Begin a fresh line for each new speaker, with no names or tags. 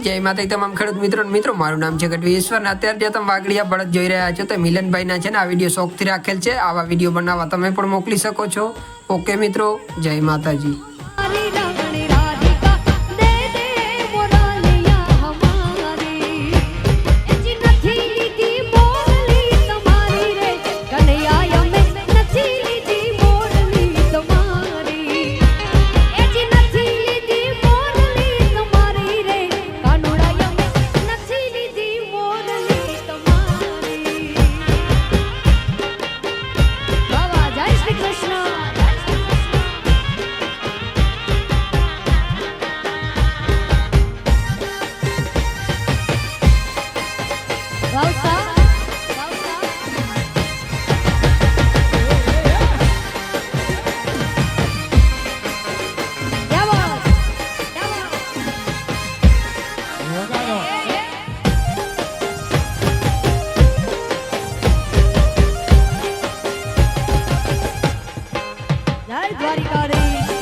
જય માતાજી તમામ ખેડૂત મિત્રો મારું નામ છે ગઢવી ઈશ્વર ને અત્યારે જે તમે વાગડિયા બળદ જોઈ રહ્યા છો તો મિલનભાઈ ના છે ને આ વિડીયો શોખથી રાખેલ છે આવા વિડીયો બનાવવા તમે પણ મોકલી શકો છો ઓકે મિત્રો જય માતાજી।
દ્વારિકાધીશ